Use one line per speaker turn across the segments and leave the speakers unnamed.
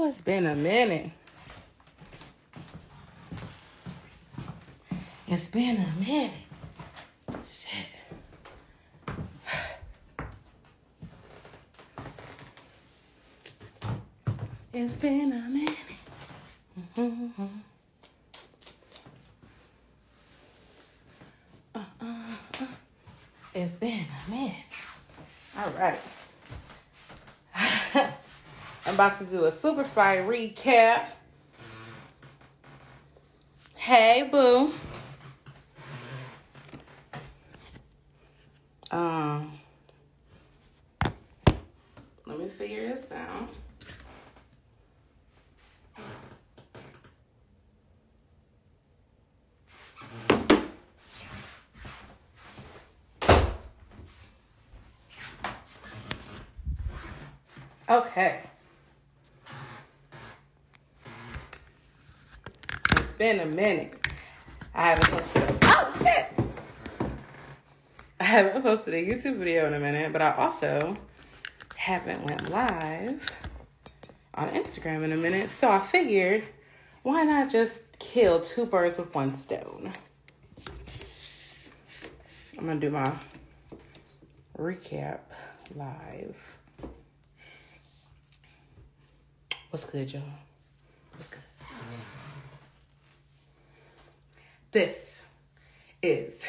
it's been a minute. It's been a minute. Shit. It's been a minute. Mm-hmm. It's been a minute. All right. I'm about to do a super fight recap. Hey, boo. Let me figure this out. Okay. It's been a minute. I haven't posted I haven't posted a YouTube video in a minute, but I also haven't went live on Instagram in a minute. So I figured, why not just kill two birds with one stone? I'm gonna do my recap live. What's good, y'all? What's good? This is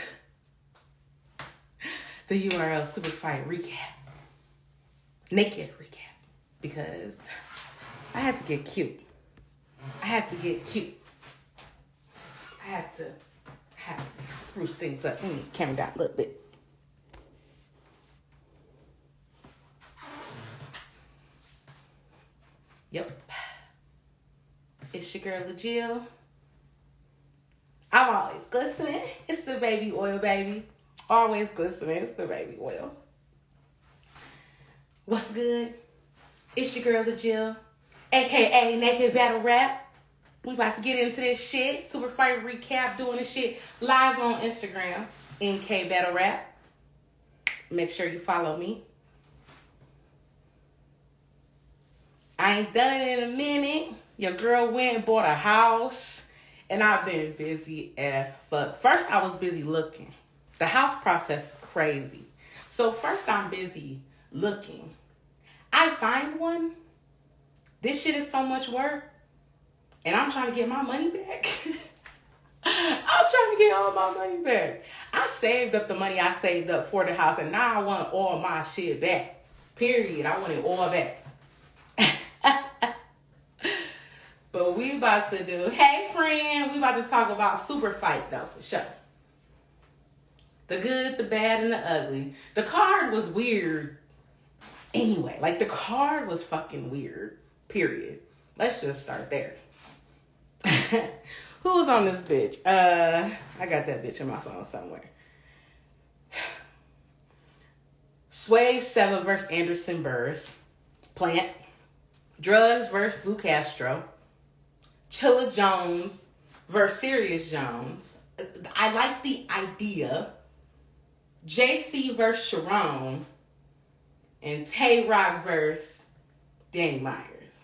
the URL Super Fight recap. Naked recap. Because I had to get cute. I had to spruce things up. Let me camera down a little bit. Yep. It's your girl, LaJill. I'm always glistening. It's the baby oil, baby. Always glistening. It's the baby oil. What's good? It's your girl, LaJill, a.k.a. Naked Battle Rap. We about to get into this shit. Super Fight recap, doing this shit live on Instagram, NK Battle Rap. Make sure you follow me. I ain't done it in a minute. Your girl went and bought a house, and I've been busy as fuck. First, I was busy looking. The house process is crazy. So first, I'm busy looking. I find one. This shit is so much work, and I'm trying to get my money back. I'm trying to get all my money back. I saved up the money I saved up for the house, and now I want all my shit back. Period. I want it all back. But we about to do, hey friend, we about to talk about super fight though, for sure. The good, the bad, and the ugly. The card was weird. Anyway, like the card was fucking weird. Period. Let's just start there. Who's on this bitch? I got that bitch in my phone somewhere. Swave Seva versus Anderson Burris. Plant. Drugs versus Lou Castro. Chilla Jones versus Sirius Jones. I like the idea. JC versus Sharon. And Tay Rock versus Danny Myers.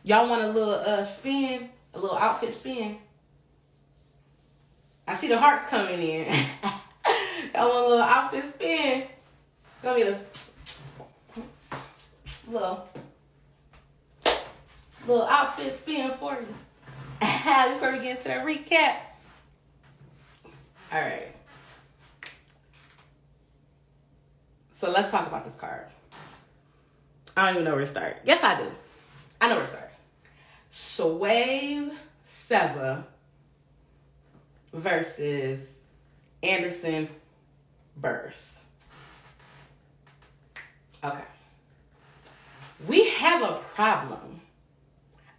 Y'all want a little spin? A little outfit spin? I see the hearts coming in. Y'all want a little outfit spin? Gonna be a little outfit spin for you. Before we get into that recap. All right. So let's talk about this card. I don't even know where to start. Yes, I do. I know where to start. Swave Seva versus Anderson Burris. Okay. We have a problem.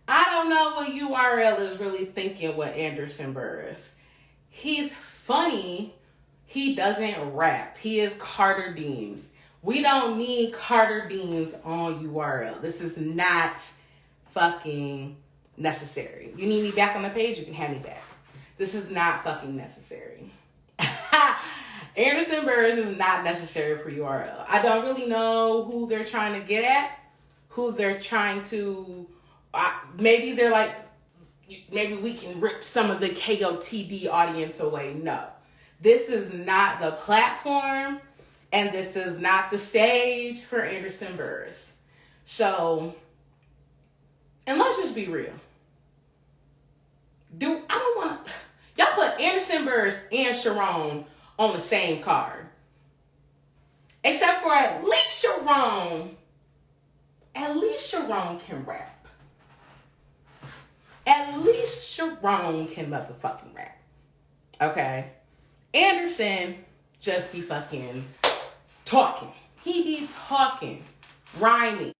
I don't know what URL is really thinking with Anderson Burris. He's funny. He doesn't rap. He is Carter Deems. We don't need Carter Deems on URL. This is not fucking necessary. You need me back on the page, you can have me back. This is not fucking necessary. Anderson Burris is not necessary for URL. I don't really know who they're trying to get at, who they're trying to, maybe they're like, maybe we can rip some of the KOTD audience away. No. This is not the platform, and this is not the stage for Anderson Burris. So, and let's just be real. I don't want to, y'all put Anderson Burris and Sharon on the same card. Except for at least Sharon can rap. At least Sharon can motherfucking rap. Okay? Anderson just be fucking talking. He be talking, rhyming.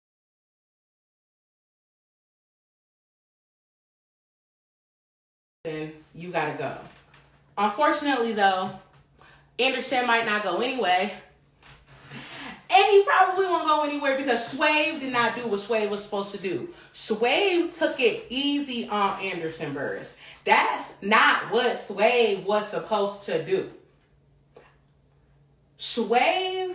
You gotta go. Unfortunately, though, Anderson might not go anyway. And he probably won't go anywhere because Swave did not do what Swave was supposed to do. Swave took it easy on Anderson Burris. That's not what Swave was supposed to do. Swave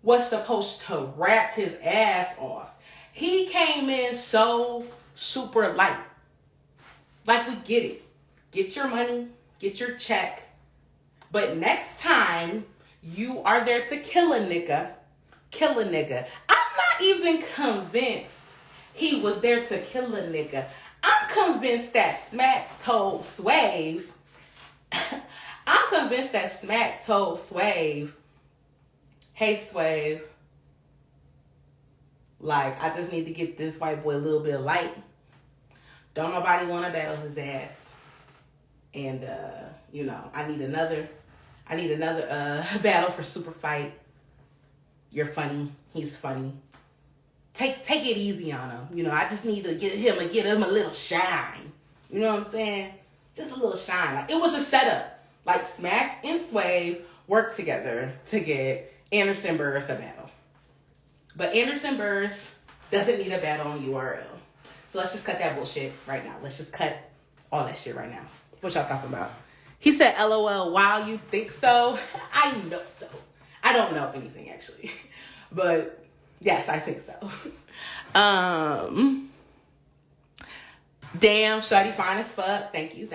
was supposed to rap his ass off. He came in so super light. Like, we get it. Get your money, get your check. But next time you are there to kill a nigga. I'm not even convinced he was there to kill a nigga. I'm convinced that Smack told Swave. Hey, Swave. Like, I just need to get this white boy a little bit light. Don't nobody want to battle his ass. And, I need another battle for SUPERFIGHT. You're funny. He's funny. Take it easy on him. I just need to get him a little shine. You know what I'm saying? Just a little shine. Like, it was a setup. Like, Smack and Swave worked together to get Anderson Burris a battle. But Anderson Burris doesn't need a battle on URL. So let's just cut that bullshit right now. Let's just cut all that shit right now. What y'all talking about? He said, LOL, wow, you think so? I know so. I don't know anything, actually. But, yes, I think so. Damn, shawty fine as fuck. Thank you.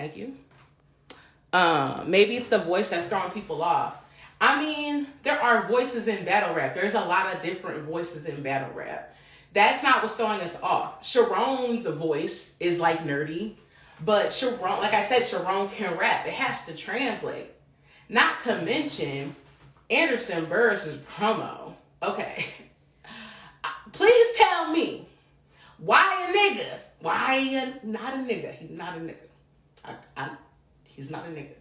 Maybe it's the voice that's throwing people off. I mean, there are voices in battle rap. There's a lot of different voices in battle rap. That's not what's throwing us off. Sharon's voice is like nerdy, but Sharon, like I said, Sharon can rap. It has to translate. Not to mention Anderson Burris' promo. Okay. Please tell me why a nigga? Why not a nigga? He's not a nigga. He's not a nigga.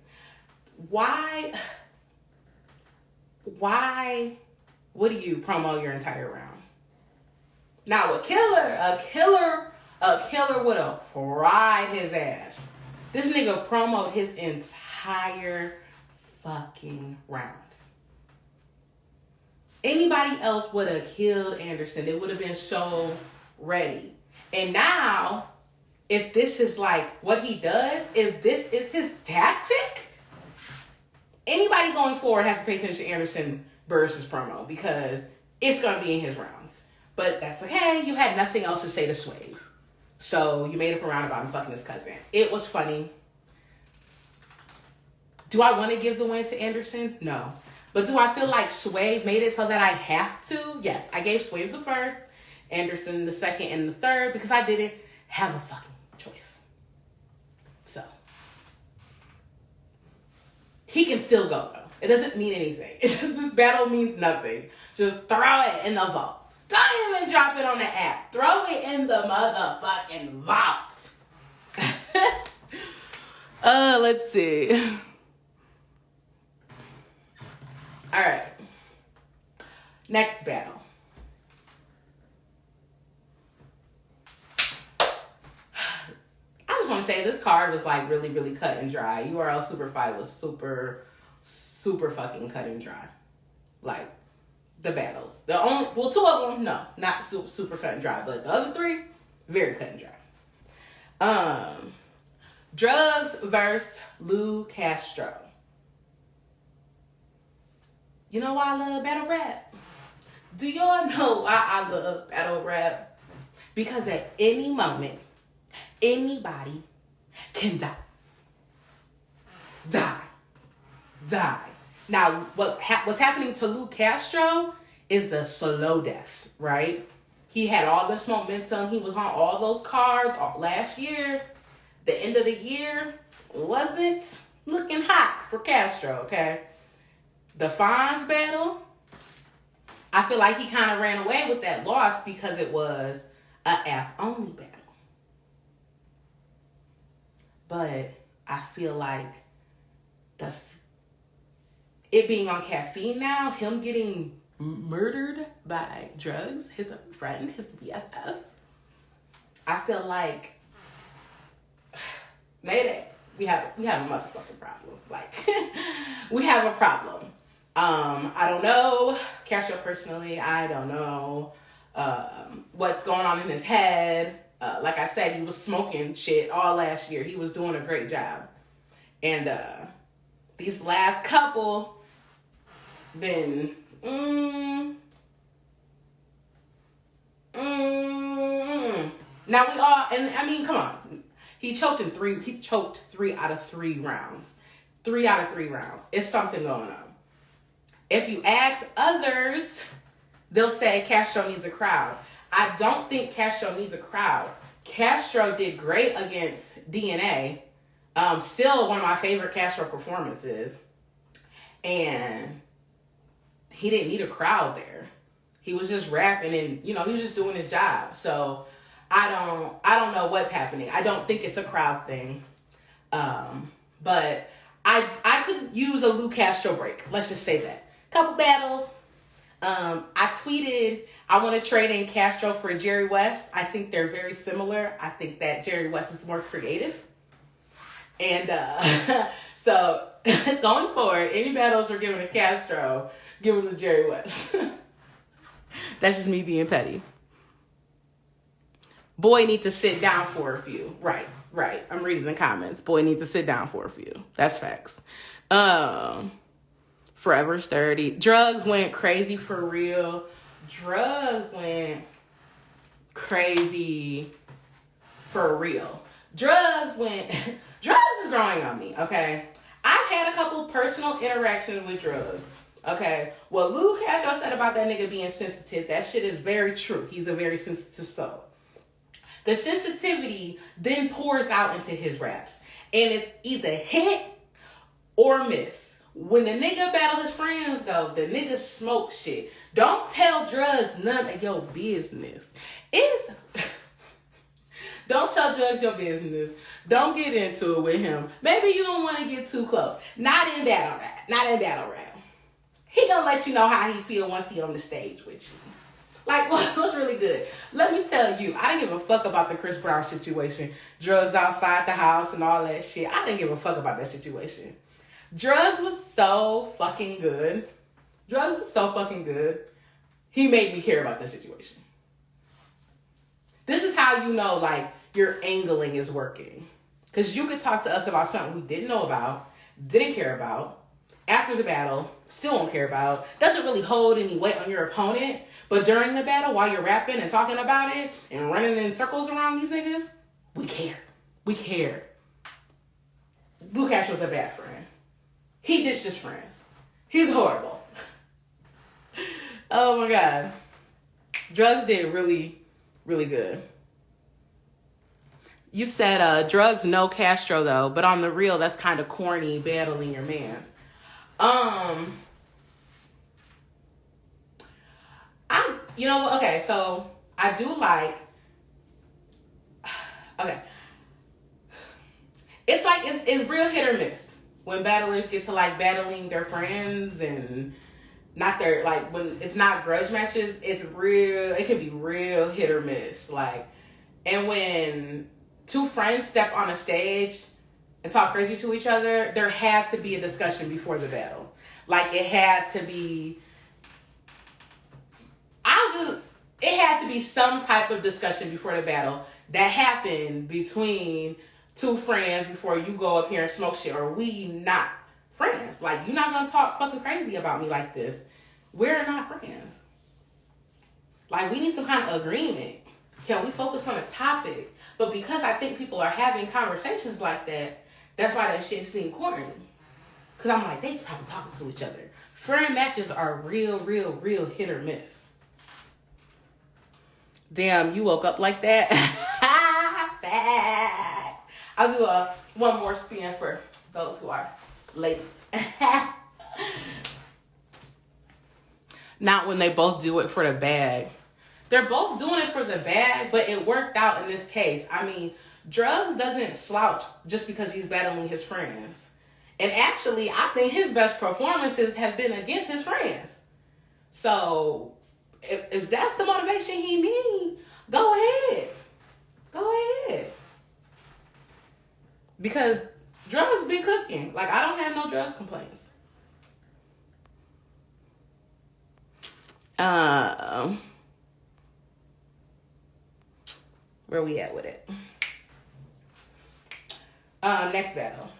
Why would you promo your entire round? Now a killer would have fried his ass. This nigga promoted his entire fucking round. Anybody else would have killed Anderson. They would have been so ready. And now, if this is like what he does, if this is his tactic, anybody going forward has to pay attention to Anderson Burris' promo because it's going to be in his rounds. But that's okay. You had nothing else to say to Swave. So you made up a roundabout and fucking his cousin. It was funny. Do I want to give the win to Anderson? No. But do I feel like Swave made it so that I have to? Yes. I gave Swave the first, Anderson the second, and the third because I didn't have a fucking choice. So. He can still go, though. It doesn't mean anything. This battle means nothing. Just throw it in the vault. Don't even drop it on the app. Throw it in the motherfucking vault. Let's see. All right. Next battle. I just want to say this card was like really, really cut and dry. URL SUPERFIGHT was super, super fucking cut and dry. Like, the battles. Two of them, no, not super cut and dry, but the other three, very cut and dry. Drugs versus Lou Castro. You know why I love battle rap? Do y'all know why I love battle rap? Because at any moment, anybody can die. Die. Now, what's happening to Lou Castro is the slow death, right? He had all this momentum. He was on all those cards last year. The end of the year wasn't looking hot for Castro, okay? The Fonz battle, I feel like he kind of ran away with that loss because it was an app-only battle. But I feel like it being on caffeine now, him getting murdered by drugs, his friend, his BFF, I feel like maybe we have a motherfucking problem. Like, we have a problem. I don't know Castro personally. I don't know what's going on in his head. Like I said, he was smoking shit all last year. He was doing a great job. And these last couple been now we all, and I mean, come on. He choked 3 out of 3 rounds. 3 out of 3 rounds. It's something going on. If you ask others, they'll say Castro needs a crowd. I don't think Castro needs a crowd. Castro did great against DNA. Still one of my favorite Castro performances. And he didn't need a crowd there. He was just rapping and, he was just doing his job. So I don't know what's happening. I don't think it's a crowd thing. But I could use a Lou Castro break. Let's just say that. Couple battles. I tweeted, I want to trade in Castro for Jerry West. I think they're very similar. I think that Jerry West is more creative. And so going forward, any battles we're giving to Castro, give them to Jerry West. That's just me being petty. Boy needs to sit down for a few. Right. I'm reading the comments. Boy needs to sit down for a few. That's facts. Forever sturdy. Drugs went crazy for real. Drugs went crazy for real. Drugs is growing on me, okay? I've had a couple personal interactions with drugs, okay? What Lou Castro said about that nigga being sensitive, that shit is very true. He's a very sensitive soul. The sensitivity then pours out into his raps. And it's either hit or miss. When the nigga battle his friends, though, the nigga smoke shit. Don't tell drugs none of your business. Don't tell drugs your business. Don't get into it with him. Maybe you don't want to get too close. Not in battle rap. He gonna let you know how he feel once he on the stage with you. Like, what's really good? Let me tell you, I didn't give a fuck about the Chris Brown situation. Drugs outside the house and all that shit. I didn't give a fuck about that situation. Drugs was so fucking good. He made me care about that situation. This is how you know, like, your angling is working. Because you could talk to us about something we didn't know about, didn't care about, after the battle, still don't care about, doesn't really hold any weight on your opponent, but during the battle, while you're rapping and talking about it and running in circles around these niggas, we care. Lou Castro's a bad friend. He ditched his friends. He's horrible. Oh my God. Drugs did really, really good. You said drugs no Castro though, but on the real, that's kind of corny battling your mans. Okay, so I do like, okay. It's like, it's real hit or miss. When battlers get to like battling their friends and not their, like when it's not grudge matches, it can be real hit or miss. Like, and when 2 friends step on a stage and talk crazy to each other, there had to be a discussion before the battle. Like it had to be some type of discussion before the battle that happened between 2 friends before you go up here and smoke shit, or we not friends. Like, you're not gonna talk fucking crazy about me like this. We're not friends. Like, we need some kind of agreement. Can we focus on a topic? But because I think people are having conversations like that, that's why that shit seems corny. Because I'm like, they probably talking to each other. Friend matches are real hit or miss. Damn, you woke up like that? Fact. I'll do one more spin for those who are ladies. Not when they both do it for the bag. They're both doing it for the bag, but it worked out in this case. I mean, Drugs doesn't slouch just because he's battling his friends. And actually, I think his best performances have been against his friends. So, if that's the motivation he needs, go ahead. Go ahead. Because Drugs be cooking. Like, I don't have no Drugs complaints. Where we at with it? Next battle.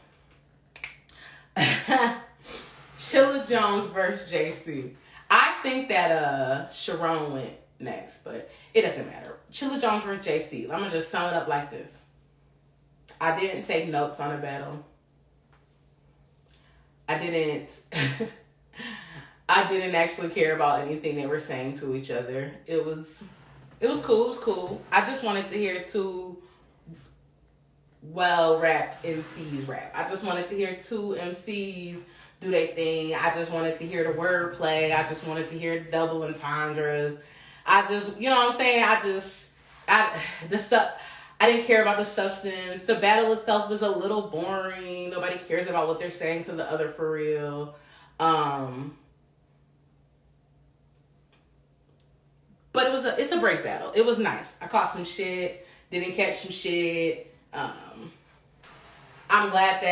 Chilla Jones versus JC. I think that Sharon went next, but it doesn't matter. Chilla Jones versus JC. I'm gonna just sum it up like this. I didn't take notes on the battle. I didn't actually care about anything they were saying to each other. It was cool. It was cool. I just wanted to hear two well-rapped MCs rap. I just wanted to hear two MCs do their thing. I just wanted to hear the wordplay. I just wanted to hear double entendres. I just, you know what I'm saying? The stuff, I didn't care about the substance. The battle itself was a little boring. Nobody cares about what they're saying to the other for real. But it's a break battle. It was nice. I caught some shit. Didn't catch some shit. I'm glad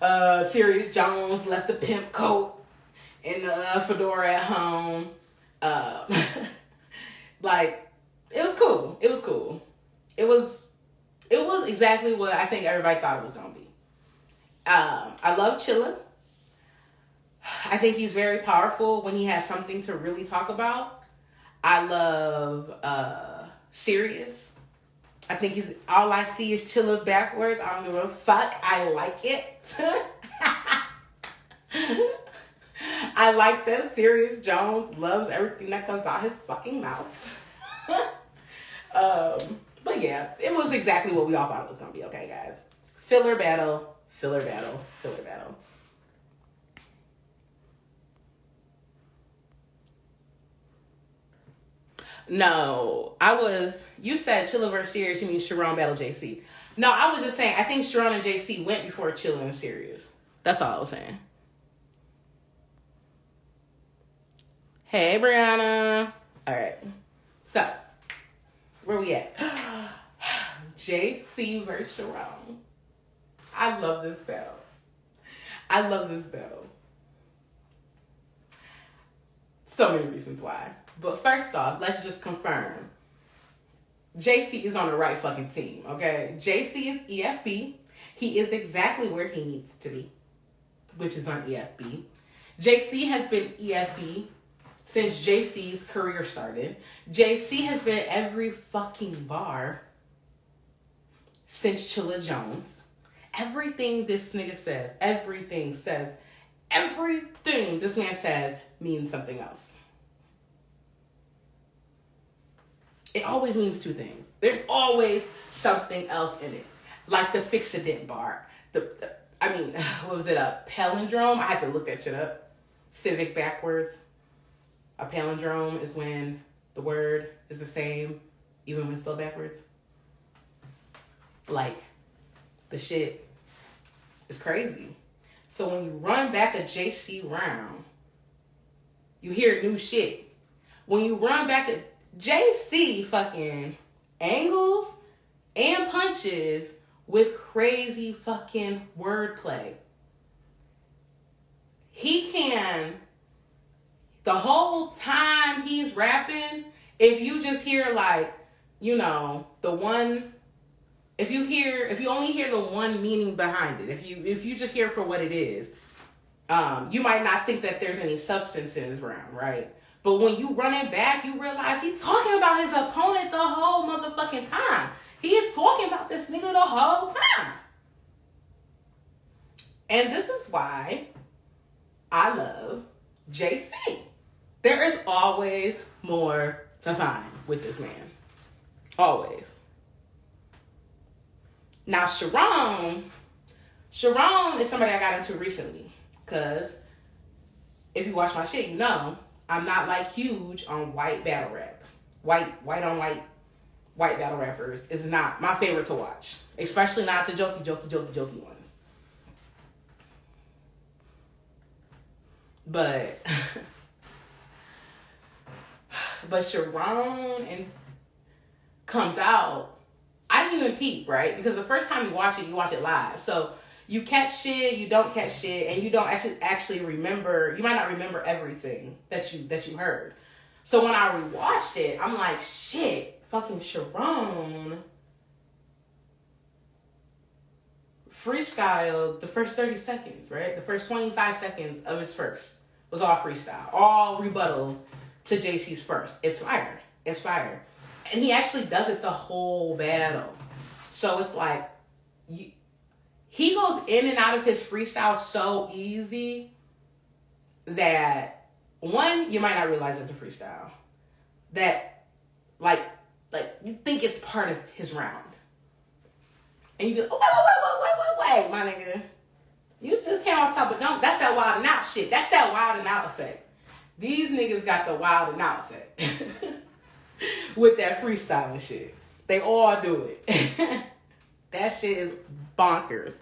that Serious Jones left the pimp coat and the fedora at home. Like, it was cool. It was cool. It was exactly what I think everybody thought it was gonna be. I love Chilla. I think he's very powerful when he has something to really talk about. I love Serious. I think he's all I see is Chilla backwards. I don't give a fuck. I like it. I like that Serious Jones loves everything that comes out his fucking mouth. But yeah, it was exactly what we all thought it was gonna be. Okay, guys. Filler battle. No, you said Chilla versus Serious, you mean Sharon battle JC. No, I was just saying, I think Sharon and JC went before Chilla and Serious. That's all I was saying. Hey, Brianna. All right. So, where we at? JC versus Sharon. I love this battle. So many reasons why. But first off, let's just confirm. JC is on the right fucking team, okay? JC is EFB. He is exactly where he needs to be, which is on EFB. JC has been EFB since JC's career started. JC has been every fucking bar since Chilla Jones. Everything this nigga says, everything this man says means something else. It always means two things. There's always something else in it. Like the Fix-A-Dent bar. What was it? A palindrome? I had to look that shit up. Civic backwards. A palindrome is when the word is the same, even when spelled backwards. Like, the shit is crazy. So when you run back a JC round, you hear new shit. When you run back a JC fucking angles and punches with crazy fucking wordplay. He can, the whole time he's rapping, if you just hear like, you know, if you only hear the one meaning behind it, if you just hear it for what it is, You might not think that there's any substance in his round, right? But when you run it back, you realize he's talking about his opponent the whole motherfucking time. He is talking about this nigga the whole time. And this is why I love JC. There is always more to find with this man. Always. Now, Sharon is somebody I got into recently. Because if you watch my shit, you know I'm not like huge on white battle rap. White on white battle rappers is not my favorite to watch. Especially not the jokey ones. But Sharon comes out. I didn't even peep, right? Because the first time you watch it live. So you catch shit, you don't catch shit, and you don't actually remember. You might not remember everything that you heard. So when I rewatched it, I'm like, shit, fucking Sharon freestyled the first 30 seconds, right? The first 25 seconds of his first was all freestyle. All rebuttals to JC's first. It's fire. It's fire. And he actually does it the whole battle. So it's like, he goes in and out of his freestyle so easy that, one, you might not realize it's a freestyle. That, like you think it's part of his round. And you be like, wait, my nigga. You just came off top, but don't. That's that wild and out shit. That's that wild and out effect. These niggas got the wild and out effect. With that freestyling shit. They all do it. That shit is bonkers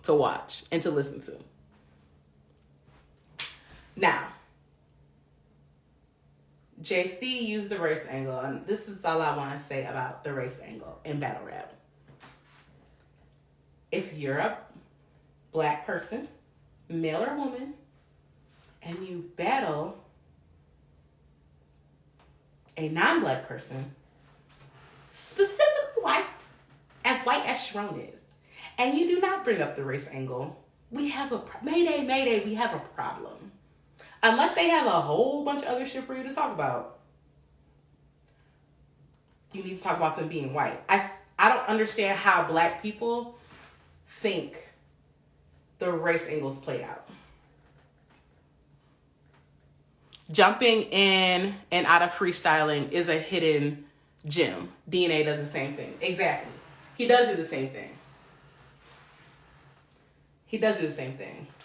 to watch and to listen to. Now, JC used the race angle, and this is all I want to say about the race angle in battle rap. If you're a black person, male or woman, and you battle a non-black person, specifically white as Sharon is, and you do not bring up the race angle, we have a mayday, we have a problem. Unless they have a whole bunch of other shit for you to talk about, you need to talk about them being white. I don't understand how black people think the race angles play out. Jumping in and out of freestyling is a hidden gem. DNA does the same thing. Exactly. He does do the same thing.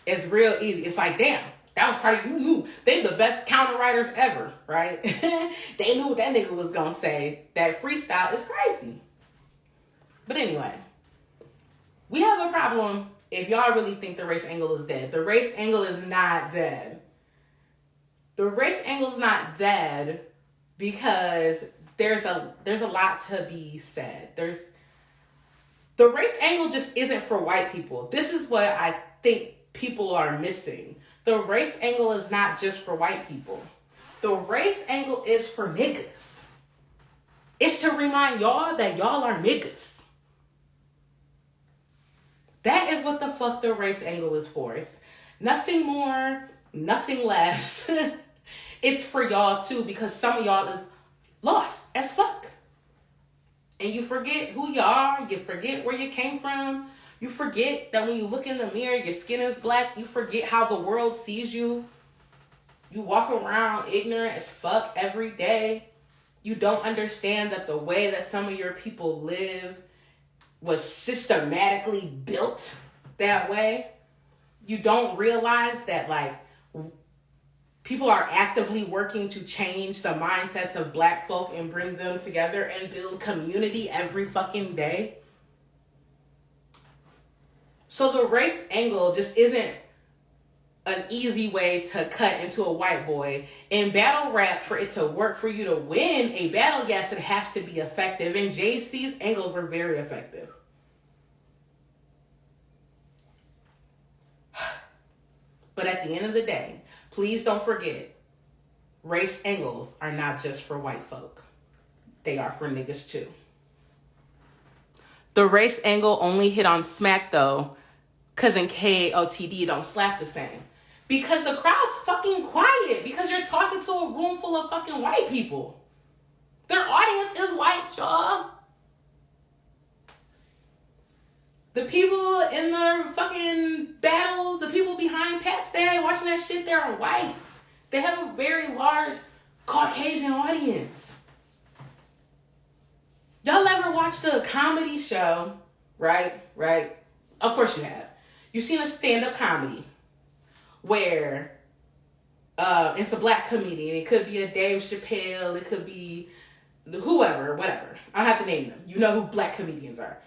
It's real easy. It's like, damn, that was part of you knew. They the best counter writers ever, right? They knew what that nigga was gonna say. That freestyle is crazy. But anyway, we have a problem if y'all really think the race angle is dead. The race angle is not dead. The race angle is not dead because there's a lot to be said. The race angle just isn't for white people. This is what I think people are missing. The race angle is not just for white people. The race angle is for niggas. It's to remind y'all that y'all are niggas. That is what the fuck the race angle is for. It's nothing more, nothing less. It's for y'all too, because some of y'all is lost as fuck. And you forget who you are. You forget where you came from. You forget that when you look in the mirror, your skin is black. You forget how the world sees you. You walk around ignorant as fuck every day. You don't understand that the way that some of your people live was systematically built that way. You don't realize that, like, people are actively working to change the mindsets of black folk and bring them together and build community every fucking day. So the race angle just isn't an easy way to cut into a white boy. In battle rap, for it to work, for you to win a battle, yes, it has to be effective. And JC's angles were very effective. But at the end of the day, please don't forget, race angles are not just for white folk. They are for niggas too. The race angle only hit on smack though, because in KOTD don't slap the same. Because the crowd's fucking quiet. Because you're talking to a room full of fucking white people. Their audience is white, y'all. The people in the fucking battles, the people behind Pat Stay watching that shit, they're white. They have a very large Caucasian audience. Y'all ever watched a comedy show? Right? Of course you have. You've seen a stand-up comedy where it's a black comedian. It could be a Dave Chappelle. It could be whoever, whatever. I don't have to name them. You know who black comedians are.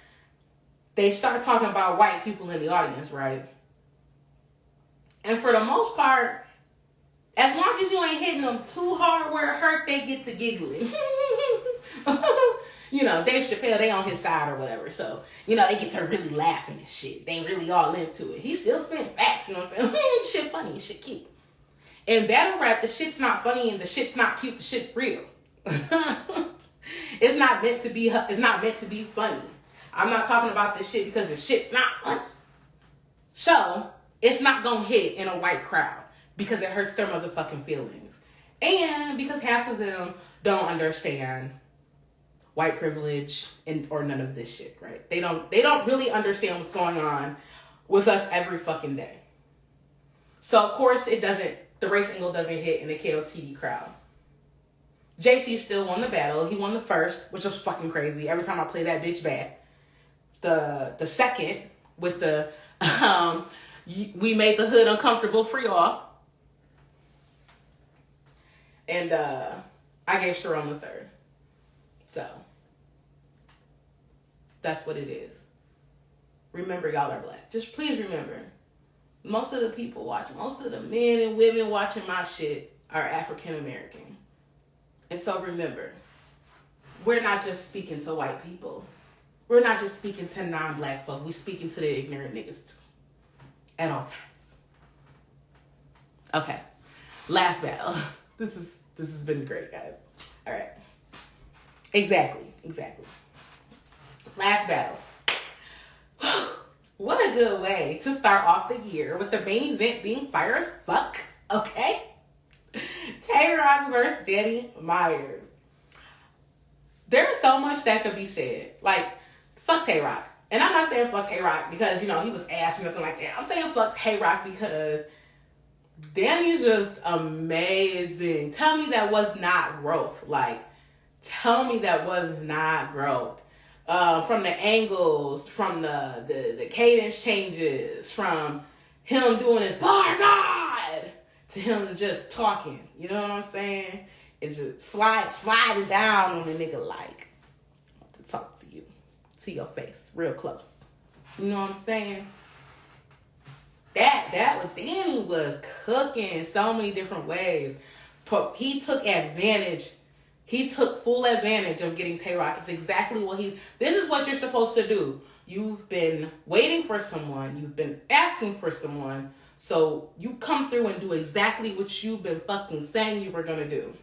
They start talking about white people in the audience, right? And for the most part, as long as you ain't hitting them too hard where it hurt, they get to giggling. You know, Dave Chappelle, they on his side or whatever. So, you know, they get to really laughing and shit. They really all into it. He still spitting facts, you know what I'm saying? Shit funny, shit cute. In battle rap, the shit's not funny and the shit's not cute, the shit's real. It's not meant to be funny. I'm not talking about this shit because the shit's not funny. So, it's not gonna hit in a white crowd because it hurts their motherfucking feelings. And because half of them don't understand white privilege or none of this shit, right? They don't really understand what's going on with us every fucking day. So, of course, the race angle doesn't hit in the KOTD crowd. JC still won the battle. He won the first, which was fucking crazy. Every time I play that bitch back. The second with the we made the hood uncomfortable for y'all. And I gave Sharon the third. So that's what it is. Remember, y'all are black. Just please remember, most of the people watching, most of the men and women watching my shit are African American. And so remember, we're not just speaking to white people. We're not just speaking to non-black folk. We're speaking to the ignorant niggas too. At all times. Okay. Last battle. This has been great, guys. All right. Exactly. Last battle. What a good way to start off the year with the main event being fire as fuck. Okay? Tehran versus Danny Myers. There's so much that could be said. Like, fuck Tay-Rock. And I'm not saying fuck Tay-Rock because, you know, he was ass or nothing like that. I'm saying fuck Tay-Rock because Danny's just amazing. Tell me that was not growth. Like, tell me that was not growth. From the angles, from the cadence changes, from him doing his bar God to him just talking. You know what I'm saying? It just slide it down on the nigga like, I want to talk to you, to your face, real close. You know what I'm saying? That was, Danny was cooking so many different ways. He took advantage. He took full advantage of getting Tay-Rock. It's exactly what this is what you're supposed to do. You've been waiting for someone. You've been asking for someone. So you come through and do exactly what you've been fucking saying you were going to do.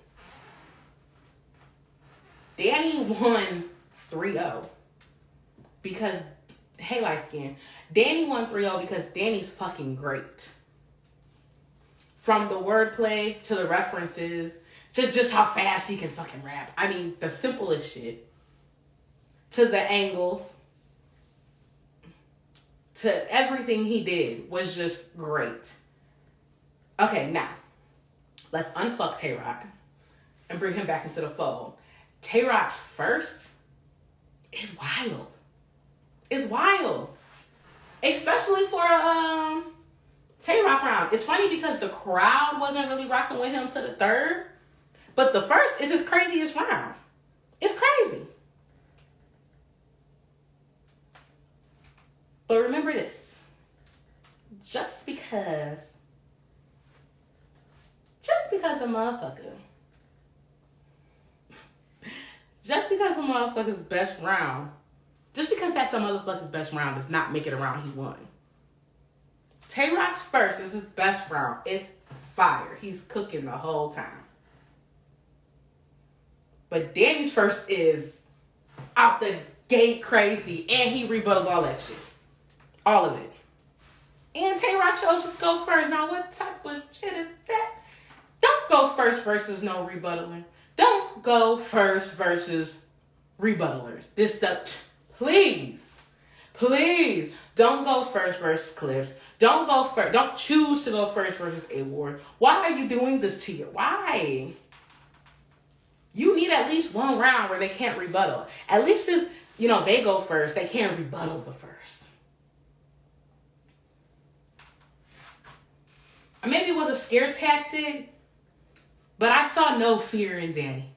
Danny won 3-0 because, hey, light skin. Danny won 3-0 because Danny's fucking great. From the wordplay to the references to just how fast he can fucking rap. I mean, the simplest shit. To the angles. To everything he did was just great. Okay, now, let's unfuck Tay-Rock and bring him back into the fold. Tay-Rock's first is wild. It's wild. Especially for Tay-Rock round. It's funny because the crowd wasn't really rocking with him to the third. But the first is his craziest round. It's crazy. But remember this. Just because the motherfucker's best round, just because that's the motherfucker's best round does not make it a round he won. Tay-Rock's first is his best round. It's fire. He's cooking the whole time. But Danny's first is out the gate crazy, and he rebuttals all that shit. All of it. And Tehran chose to go first. Now, what type of shit is that? Don't go first versus no rebuttaling. Don't go first versus rebuttalers. Please, don't go first versus Clips. Don't go first. Don't choose to go first versus A Ward. Why are you doing this to you? Why? You need at least one round where they can't rebuttal. At least if, they go first, they can't rebuttal the first. Maybe it was a scare tactic, but I saw no fear in Danny.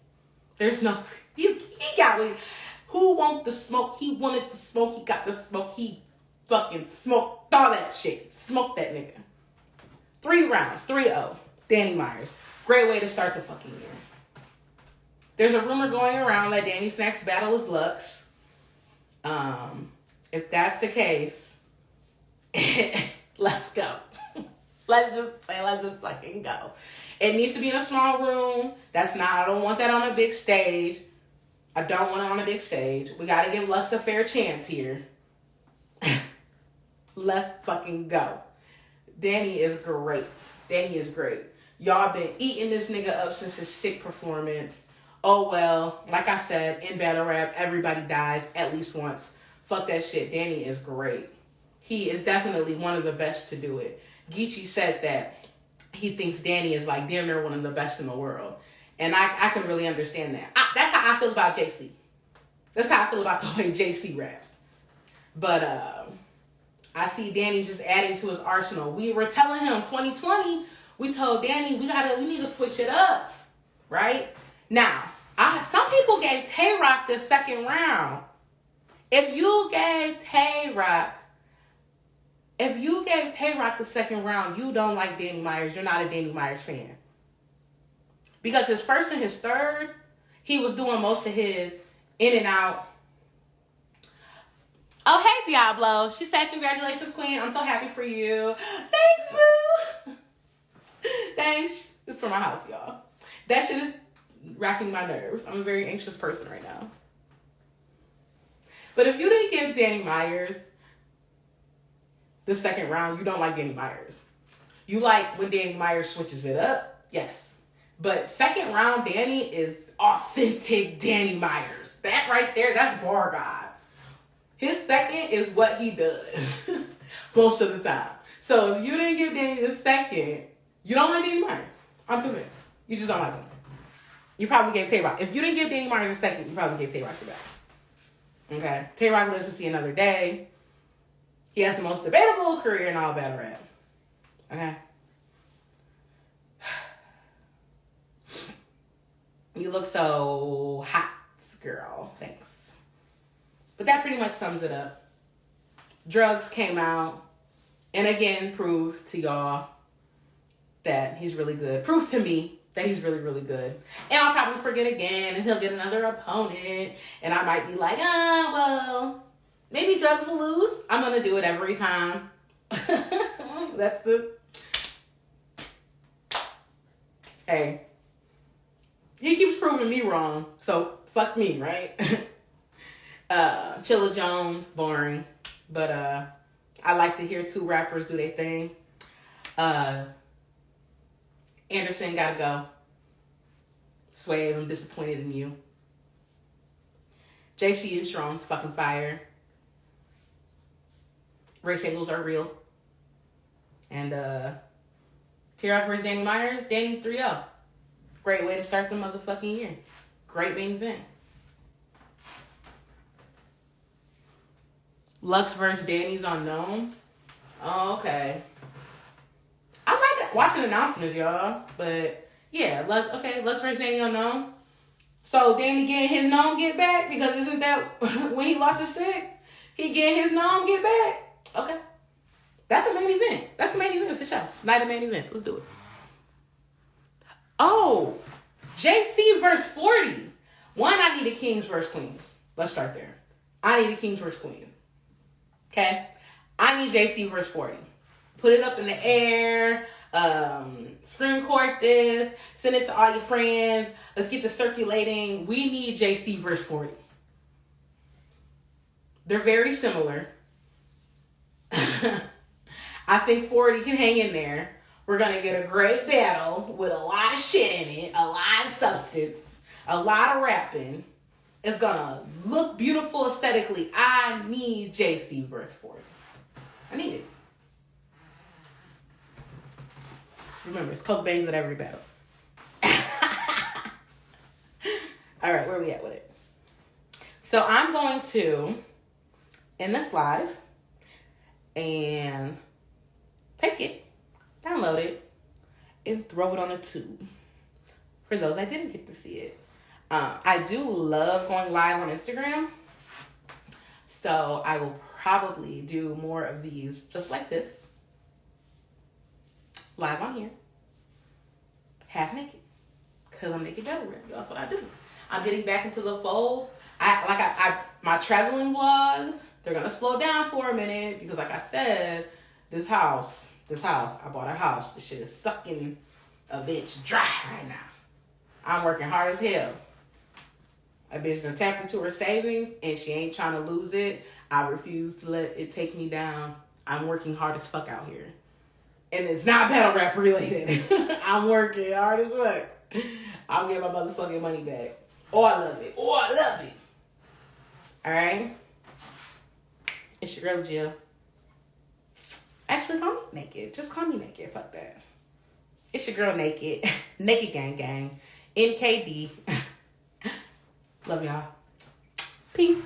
There's no, he got it. Who want the smoke? He wanted the smoke. He got the smoke. He fucking smoked all that shit. Smoked that nigga. 3 rounds, 3-0. Danny Myers. Great way to start the fucking year. There's a rumor going around that Danny's next battle is Lux. If that's the case, let's go. Let's just fucking go. It needs to be in a small room. I don't want that on a big stage. I don't want it on a big stage. We got to give Lux a fair chance here. Let's fucking go. Danny is great. Y'all been eating this nigga up since his sick performance. Oh, well, like I said, in battle rap, everybody dies at least once. Fuck that shit. Danny is great. He is definitely one of the best to do it. Geechee said that he thinks Danny is like damn near one of the best in the world. And I can really understand that. That's how I feel about JC. That's how I feel about the way JC raps. But I see Danny just adding to his arsenal. We were telling him 2020, we told Danny we need to switch it up. Right? Now, some people gave Tay-Rock the second round. If you gave Tay-Rock the second round, you don't like Danny Myers. You're not a Danny Myers fan. Because his first and his third, he was doing most of his in and out. Oh, hey, Diablo. She said, congratulations, Queen. I'm so happy for you. Thanks, Lou. Thanks. It's for my house, y'all. That shit is racking my nerves. I'm a very anxious person right now. But if you didn't give Danny Myers the second round, you don't like Danny Myers. You like when Danny Myers switches it up, yes. But second round, Danny is authentic Danny Myers. That right there, that's bar God. His second is what he does most of the time. So if you didn't give Danny the second, you don't like Danny Myers. I'm convinced. You just don't like him. You probably gave Tay-Rock. If you didn't give Danny Myers the second, you probably gave Tay-Rock the back. Okay? Tay-Rock lives to see another day. He has the most debatable career in all battle rap. Okay? You look so hot, girl. Thanks. But that pretty much sums it up. Drugs came out and again proved to y'all that he's really good. Proved to me that he's really, really good. And I'll probably forget again and he'll get another opponent. And I might be like, well, maybe Drugs will lose. I'm going to do it every time. Hey. He keeps proving me wrong, so fuck me, right? Chilla Jones, boring. But I like to hear 2 rappers do their thing. Anderson gotta go. Swave, I'm disappointed in you. JC and Strong's fucking fire. Race angles are real. And T-Rock versus Danny Myers, Danny 3-0. Great way to start the motherfucking year. Great main event. Lux versus Danny's unknown. Oh, okay. I like watching announcements, y'all. But yeah, Lux versus Danny unknown. So Danny getting his gnome get back? Because isn't that when he lost his stick? He getting his gnome get back? Okay. That's the main event. That's the main event for sure. Night of main event. Let's do it. Oh, JC versus 40. I need a Kings versus Queens. Let's start there. I need a Kings versus Queens. Okay? I need JC versus 40. Put it up in the air. Screen court this. Send it to all your friends. Let's get the circulating. We need JC versus 40. They're very similar. I think 40 can hang in there. We're going to get a great battle with a lot of shit in it, a lot of substance, a lot of rapping. It's going to look beautiful aesthetically. I need JC verse 40. I need it. Remember, it's coke bangs at every battle. All right, where are we at with it? So I'm going to end this live and take it, download it, and throw it on a tube for those that didn't get to see it. I do love going live on Instagram, so I will probably do more of these just like this, live on here, half naked, because I'm naked everywhere. That's what I do. I'm getting back into the fold. My traveling vlogs, they're gonna slow down for a minute because, like I said, this house, I bought a house. This shit is sucking a bitch dry right now. I'm working hard as hell. A bitch done tapped into her savings and she ain't trying to lose it. I refuse to let it take me down. I'm working hard as fuck out here. And it's not battle rap related. I'm working hard as fuck. I'll get my motherfucking money back. Oh, I love it. Oh, I love it. Alright? It's your girl, LaJill. Actually, call me naked. Just call me naked. Fuck that. It's your girl, Naked. Naked Gang Gang. NKD. Love y'all. Peace.